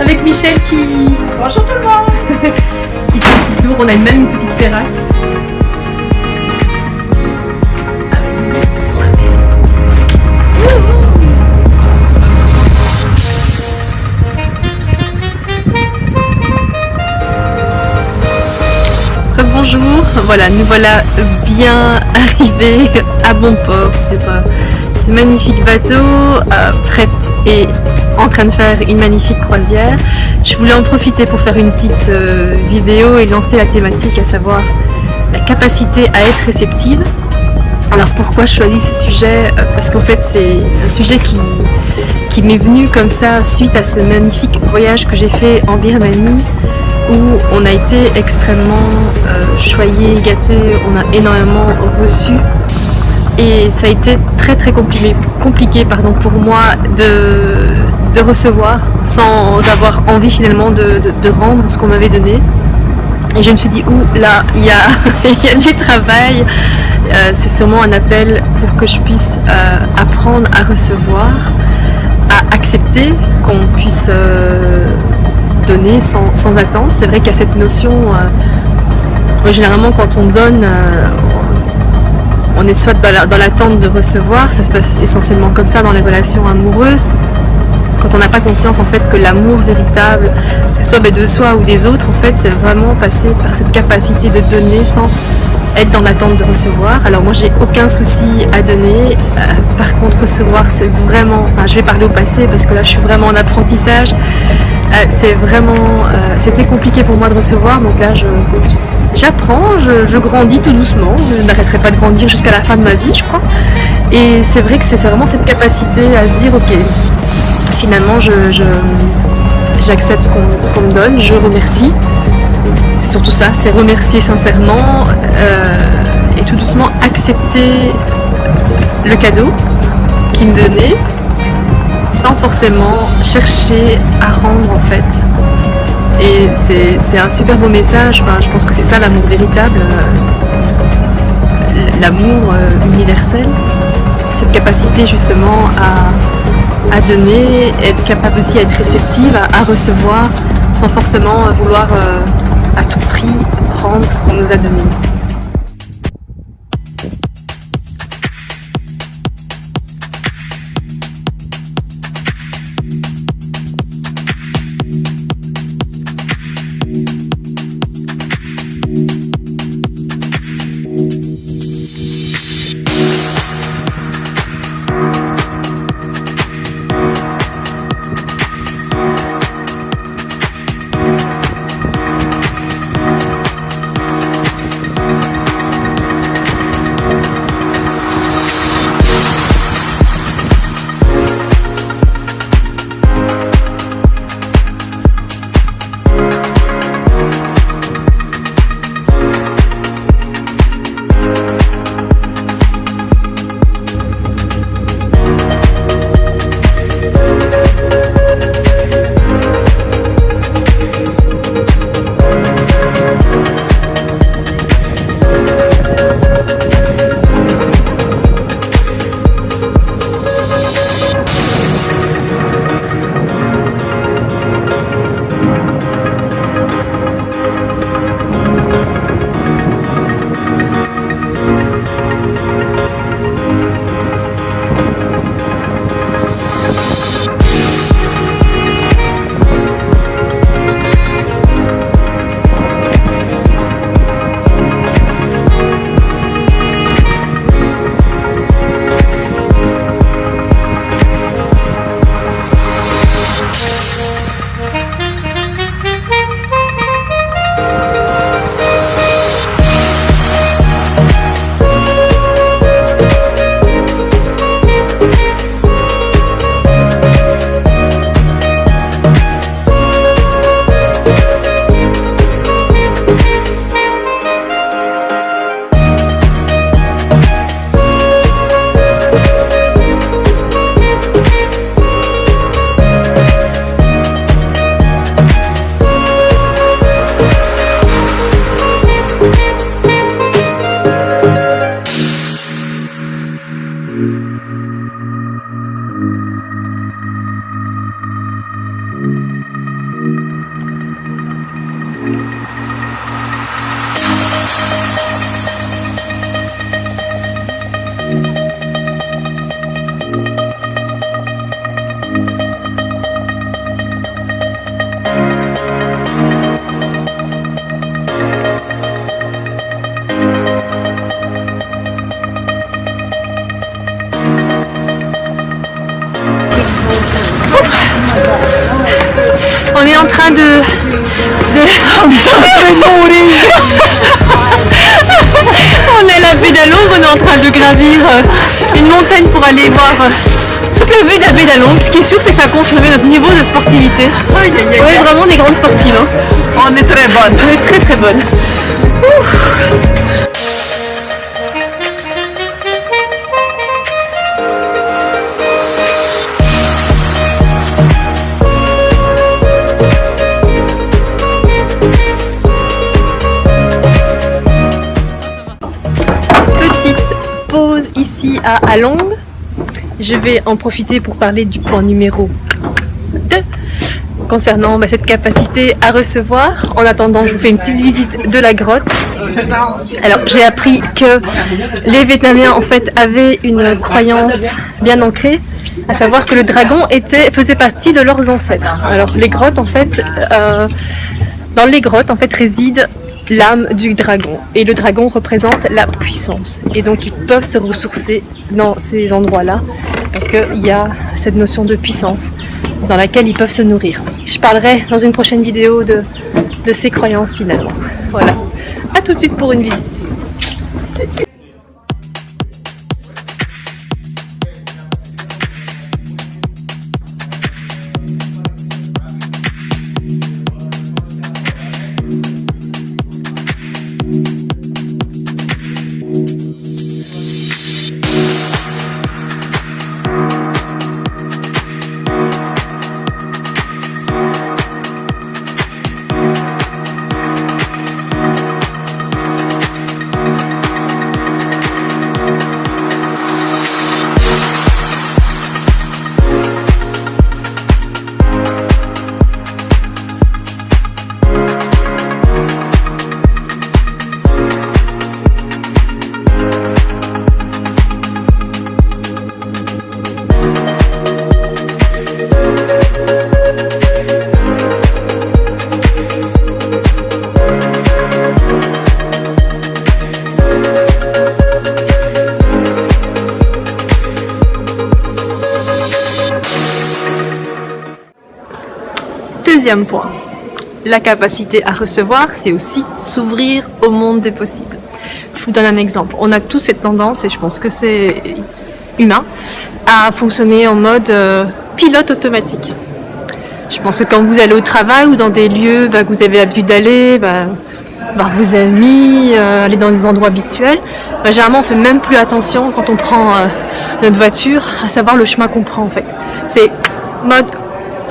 Avec Michel qui... Bonjour tout le monde. qui fait un petit tour, on a même une petite terrasse. Bonjour, voilà, nous voilà bien arrivés à bon port sur ce magnifique bateau, prête et en train de faire une magnifique croisière. Je voulais en profiter pour faire une petite vidéo et lancer la thématique, à savoir la capacité à être réceptive. Alors pourquoi je choisis ce sujet? Parce qu'en fait c'est un sujet qui m'est venu comme ça suite à ce magnifique voyage que j'ai fait en Birmanie, où on a été extrêmement choyés, gâtés, on a énormément reçu et ça a été très compliqué pour moi de recevoir sans avoir envie finalement de rendre ce qu'on m'avait donné. Et je me suis dit, là, il y a du travail, c'est sûrement un appel pour que je puisse apprendre à recevoir, à accepter qu'on puisse donner sans attente. C'est vrai qu'il y a cette notion, généralement quand on donne, on est soit dans l'attente de recevoir, ça se passe essentiellement comme ça dans les relations amoureuses, quand on n'a pas conscience en fait que l'amour véritable, que ce soit de soi ou des autres, en fait c'est vraiment passer par cette capacité de donner sans être dans l'attente de recevoir. Alors moi j'ai aucun souci à donner, par contre recevoir c'est vraiment, je vais parler au passé parce que là je suis vraiment en apprentissage, c'était compliqué pour moi de recevoir, donc là j'apprends, je grandis tout doucement, je n'arrêterai pas de grandir jusqu'à la fin de ma vie je crois, et c'est vrai que c'est vraiment cette capacité à se dire ok, finalement j'accepte ce qu'on me donne, je remercie. C'est surtout ça, c'est remercier sincèrement et tout doucement accepter le cadeau qu'il me donnait sans forcément chercher à rendre en fait. Et c'est un super beau message, je pense que c'est ça l'amour véritable, l'amour universel, cette capacité justement à donner, être capable aussi à être réceptive, à recevoir sans forcément vouloir à tout prix prendre ce qu'on nous a donné. On est en train de... On est à la baie d'Along, on est en train de gravir une montagne pour aller voir toute la vue de la baie d'Along. Ce qui est sûr, c'est que ça a confirmé notre niveau de sportivité. On est vraiment des grandes sportives. Hein. On est très bonnes. On est très très bonnes. Ouf. Pause ici à Along. Je vais en profiter pour parler du point numéro 2 concernant cette capacité à recevoir. En attendant, je vous fais une petite visite de la grotte. Alors, j'ai appris que les Vietnamiens en fait avaient une croyance bien ancrée, à savoir que le dragon faisait partie de leurs ancêtres. Alors, les grottes en fait, dans les grottes en fait réside l'âme du dragon, et le dragon représente la puissance, et donc ils peuvent se ressourcer dans ces endroits-là parce qu'il y a cette notion de puissance dans laquelle ils peuvent se nourrir. Je parlerai dans une prochaine vidéo de ces croyances finalement. Voilà, à tout de suite pour une visite. Deuxième point, la capacité à recevoir, c'est aussi s'ouvrir au monde des possibles. Je vous donne un exemple. On a tous cette tendance, et je pense que c'est humain, à fonctionner en mode pilote automatique. Je pense que quand vous allez au travail ou dans des lieux que vous avez l'habitude d'aller, voir vos amis, aller dans des endroits habituels, généralement on fait même plus attention quand on prend notre voiture, à savoir le chemin qu'on prend en fait. C'est mode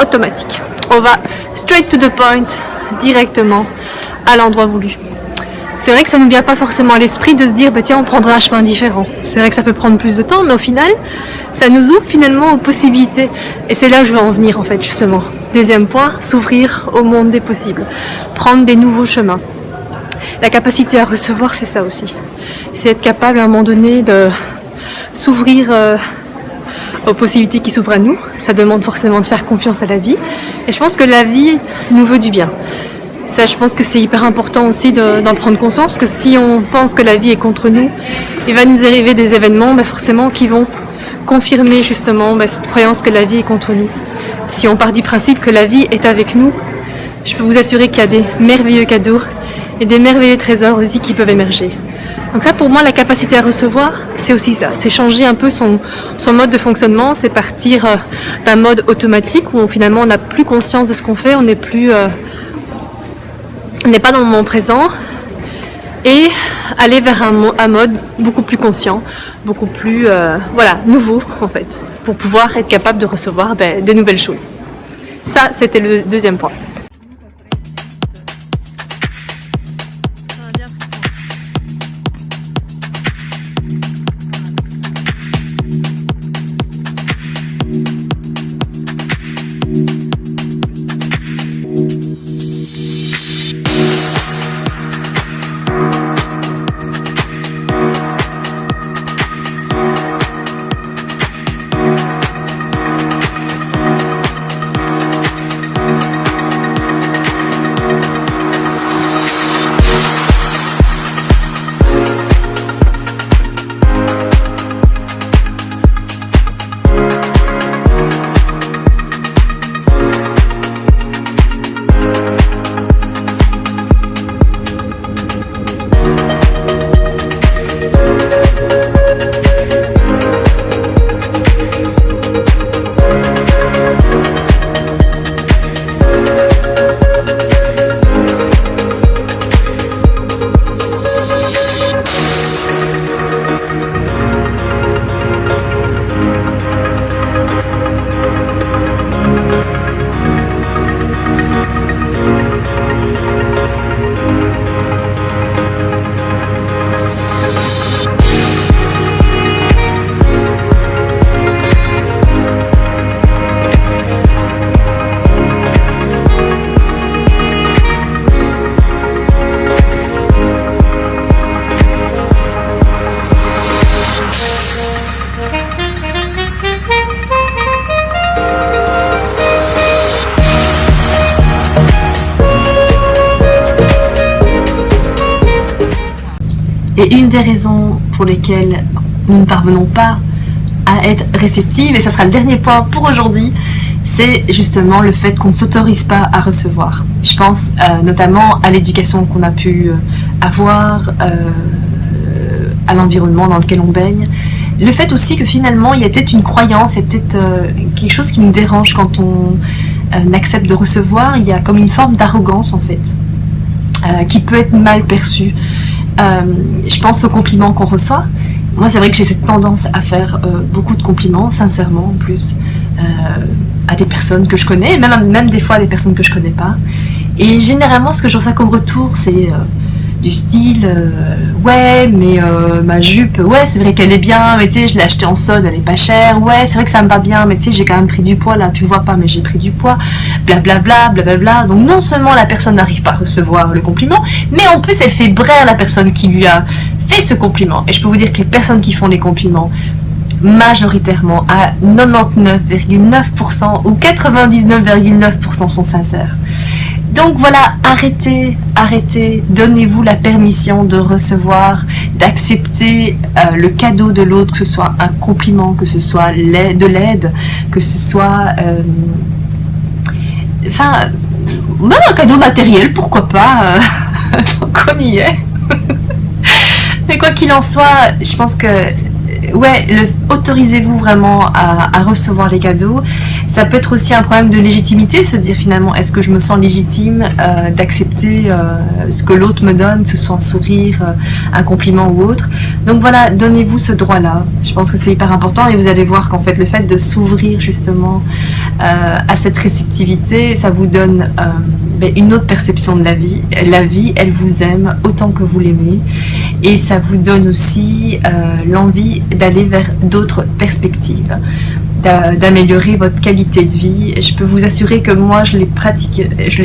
automatique. On va straight to the point, directement à l'endroit voulu. C'est vrai que ça ne nous vient pas forcément à l'esprit de se dire tiens, on prendra un chemin différent. C'est vrai que ça peut prendre plus de temps, mais au final, ça nous ouvre finalement aux possibilités. Et c'est là où je veux en venir en fait, justement. Deuxième point, s'ouvrir au monde des possibles. Prendre des nouveaux chemins. La capacité à recevoir, c'est ça aussi. C'est être capable à un moment donné de s'ouvrir aux possibilités qui s'ouvrent à nous. Ça demande forcément de faire confiance à la vie. Et je pense que la vie nous veut du bien. Ça, je pense que c'est hyper important aussi d'en prendre conscience, que si on pense que la vie est contre nous, il va nous arriver des événements forcément qui vont confirmer justement cette croyance que la vie est contre nous. Si on part du principe que la vie est avec nous, je peux vous assurer qu'il y a des merveilleux cadeaux et des merveilleux trésors aussi qui peuvent émerger. Donc ça, pour moi, la capacité à recevoir, c'est aussi ça. C'est changer un peu son mode de fonctionnement, c'est partir d'un mode automatique où finalement on n'a plus conscience de ce qu'on fait, on n'est pas dans le moment présent, et aller vers un mode beaucoup plus conscient, beaucoup plus nouveau en fait, pour pouvoir être capable de recevoir des nouvelles choses. Ça, c'était le deuxième point. Et une des raisons pour lesquelles nous ne parvenons pas à être réceptive, et ça sera le dernier point pour aujourd'hui, c'est justement le fait qu'on ne s'autorise pas à recevoir. Je pense notamment à l'éducation qu'on a pu avoir, à l'environnement dans lequel on baigne. Le fait aussi que finalement, il y a peut-être une croyance, il y a peut-être quelque chose qui nous dérange quand on accepte de recevoir. Il y a comme une forme d'arrogance en fait, qui peut être mal perçue. Je pense aux compliments qu'on reçoit. Moi, c'est vrai que j'ai cette tendance à faire beaucoup de compliments, sincèrement en plus, à des personnes que je connais, même des fois à des personnes que je connais pas. Et généralement, ce que je reçois comme retour, c'est du style ouais, mais ma jupe, ouais, c'est vrai qu'elle est bien, mais tu sais, je l'ai achetée en solde, elle est pas chère. Ouais, c'est vrai que ça me va bien, mais tu sais, j'ai quand même pris du poids là, tu le vois pas, mais j'ai pris du poids. Blablabla, blablabla. Donc, non seulement la personne n'arrive pas à recevoir le compliment, mais en plus, elle fait braire la personne qui lui a fait ce compliment. Et je peux vous dire que les personnes qui font les compliments, majoritairement à 99,9% ou 99,9% sont sincères. Donc voilà, arrêtez, donnez-vous la permission de recevoir, d'accepter le cadeau de l'autre, que ce soit un compliment, que ce soit de l'aide, que ce soit même un cadeau matériel, pourquoi pas, donc on y est. Mais quoi qu'il en soit, je pense que ouais, autorisez-vous vraiment à recevoir les cadeaux. Ça peut être aussi un problème de légitimité, se dire finalement, est-ce que je me sens légitime d'accepter ce que l'autre me donne, que ce soit un sourire, un compliment ou autre. Donc voilà, donnez-vous ce droit-là. Je pense que c'est hyper important et vous allez voir qu'en fait, le fait de s'ouvrir justement à cette réceptivité, ça vous donne une autre perception de la vie. La vie, elle vous aime autant que vous l'aimez et ça vous donne aussi l'envie d'aller vers d'autres perspectives, d'améliorer votre qualité de vie. Et je peux vous assurer que moi je l'ai pratiqué et je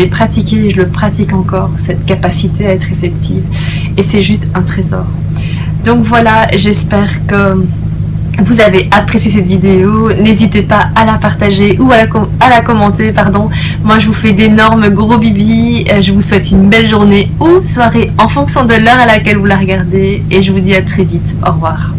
le pratique encore, cette capacité à être réceptive, et c'est juste un trésor. Donc voilà, j'espère que vous avez apprécié cette vidéo. N'hésitez pas à la partager ou à la commenter, pardon. Moi je vous fais d'énormes gros bibis, je vous souhaite une belle journée ou soirée en fonction de l'heure à laquelle vous la regardez et je vous dis à très vite, au revoir.